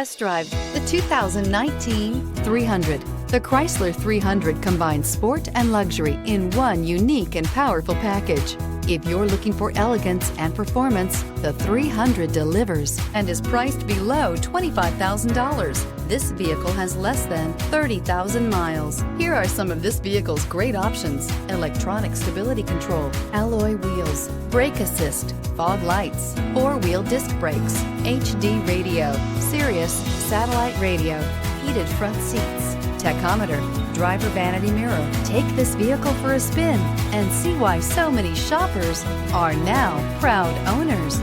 Test drive the 2019 300. The Chrysler 300 combines sport and luxury in one unique and powerful package. If you're looking for elegance and performance, the 300 delivers and is priced below $25,000. This vehicle has less than 30,000 miles. Here are some of this vehicle's great options: electronic stability control, alloy wheels, brake assist, fog lights, four-wheel disc brakes, HD radio, Sirius satellite radio, heated front seats, tachometer, driver vanity mirror. Take this vehicle for a spin and see why so many shoppers are now proud owners.